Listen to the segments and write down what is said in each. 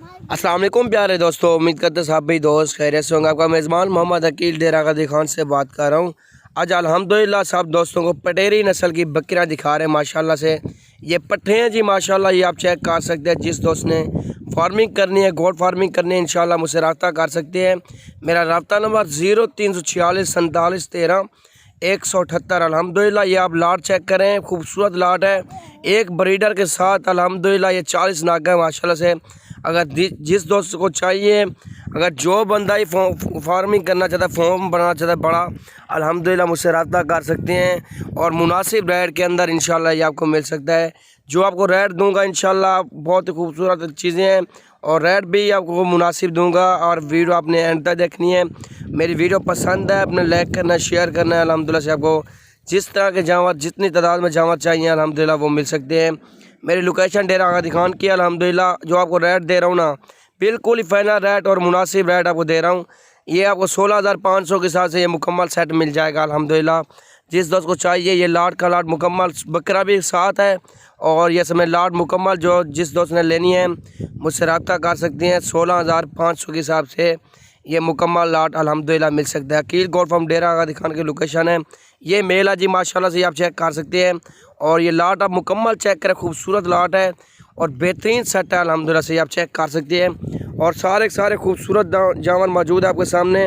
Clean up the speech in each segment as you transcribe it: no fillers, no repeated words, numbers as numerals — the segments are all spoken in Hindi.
अस्सलाम वालेकुम प्यारे दोस्तों, उम्मीद करते सब भाई दोस्त खैरियत से होंगे। आपका मेज़बान मोहम्मद अकील डेरा गाजी खान से बात कर रहा हूँ। आज अल्हम्दुलिल्लाह सब दोस्तों को पटेरी नस्ल की बकरियाँ दिखा रहे हैं माशाल्लाह से। ये पट्ठे हैं जी माशाल्लाह, ये आप चेक कर सकते हैं। जिस दोस्त ने फार्मिंग करनी है, गोट फार्मिंग करनी है, इंशाल्लाह मुझसे रब्ता कर सकते हैं। मेरा रब्ता नंबर 0346 47 13 178। अल्हम्दुलिल्लाह ये आप लाट चेक करें, खूबसूरत लाट है, एक ब्रीडर के साथ। अल्हम्दुलिल्लाह ये 40 नाग है माशाल्लाह से। अगर जिस दोस्त को चाहिए, अगर जो बंदा ही फार्मिंग करना चाहता है, फॉर्म बनाना चाहता है बड़ा, अल्हम्दुलिल्लाह मुझसे रब्ता कर सकते हैं। और मुनासिब रेट के अंदर इंशाल्लाह ये आपको मिल सकता है। जो आपको रेट दूंगा इंशाल्लाह बहुत ही खूबसूरत चीज़ें हैं और रेट भी आपको मुनासिब दूंगा। और वीडियो आपने एंड तक देखनी है। मेरी वीडियो पसंद है, अपने लाइक करना, शेयर करना है। अल्हम्दुलिल्लाह से आपको जिस तरह के जानवर, जितनी तादाद में जानवर चाहिए अल्हम्दुलिल्लाह वो मिल सकते हैं। मेरी लोकेशन डेरा गाजी खान की। अल्हम्दुलिल्लाह जो आपको रेट दे रहा हूँ ना, बिल्कुल ही फाइनल रेट और मुनासिब रेट आपको दे रहा हूँ। ये आपको 16,500 के साथ से ये मुकम्मल सेट मिल जाएगा अल्हम्दुलिल्लाह। जिस दोस्त को चाहिए, ये लाट का लाट मुकम्मल, बकरा भी साथ है और ये समय लाट मुकम्मल। जो जिस दोस्त ने लेनी है मुझसे रब्ता कर सकते हैं। 16,500 के हिसाब से ये मुकम्मल लाट अल्हम्दुलिल्लाह मिल सकता है। अकील गोट फार्म डेरा गाजी खान की लोकेशन है। ये मेल है जी माशाल्लाह से, आप चेक कर सकते हैं। और ये लाट आप मुकम्मल चेक करें, खूबसूरत लाट है और बेहतरीन सेट है अल्हम्दुलिल्लाह से, आप चेक कर सकते हैं। और सारे खूबसूरत जानवर मौजूद है आपके सामने।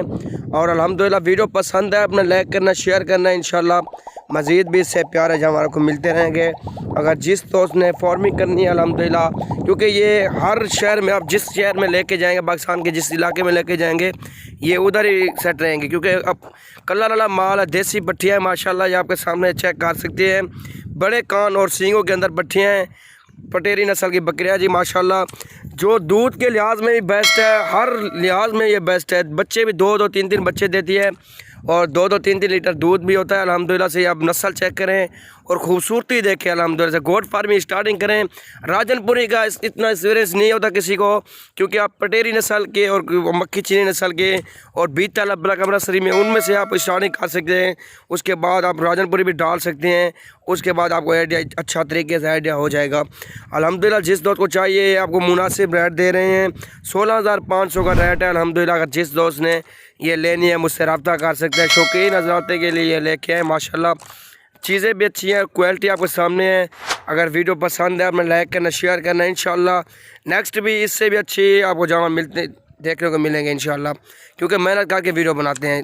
और अल्हम्दुलिल्लाह वीडियो पसंद है, अपना लाइक करना, शेयर करना। इंशाल्लाह मज़ीद भी इससे प्यारे जानवर को मिलते रहेंगे। अगर जिस दोस्त ने फार्मिंग करनी है अल्हम्दुलिल्लाह, क्योंकि ये हर शहर में, आप जिस शहर में लेके जाएंगे, पाकिस्तान के जिस इलाके में लेके जाएंगे, ये उधर ही सेट रहेंगे। क्योंकि अब कलर वाला माल है, देसी पट्टियाँ है माशाल्लाह, ये आपके सामने चेक कर सकते हैं। बड़े कान और सींगों के अंदर पट्टियाँ हैं, पटेरी नस्ल की बकरियाँ जी माशाल्लाह। जो दूध के लिहाज में भी बेस्ट है, हर लिहाज में ये बेस्ट है। बच्चे भी 2-2 3-3 बच्चे देती है और 2-2 3-3 लीटर दूध भी होता है अल्हम्दुलिल्लाह से। आप नस्ल चेक करें और ख़ूबसूरती देखें अल्हम्दुलिल्लाह से। गोट फार्मिंग स्टार्टिंग करें। राजनपुरी का इतना एक्सपीरियंस नहीं होता किसी को, क्योंकि आप पटेरी नस्ल के और मक्खी चीनी नस्ल के और बीतल ब्लैक अमृतसरी में, उनमें से आप स्टार्टिंग कर सकते हैं। उसके बाद आप राजनपुरी भी डाल सकते हैं। उसके बाद आपको आइडिया अच्छा तरीके से आइडिया हो जाएगा अल्हम्दुलिल्लाह। जिस दोस्त को चाहिए आपको मुनासिब रेट दे रहे हैं। 16,500 का रेट है अल्हम्दुलिल्लाह। अगर जिस दोस्त ने ये लेनी है मुझसे रब्ता कर सकते हैं। शौकीन नजराते के लिए ये लेके आए माशाल्लाह। चीज़ें भी अच्छी हैं, क्वालिटी आपके सामने है। अगर वीडियो पसंद है, अपना लाइक करना, शेयर करना। इंशाल्लाह नेक्स्ट भी इससे भी अच्छी आपको जानवर मिलते देखने को मिलेंगे इंशाल्लाह, क्योंकि मेहनत करके वीडियो बनाते हैं।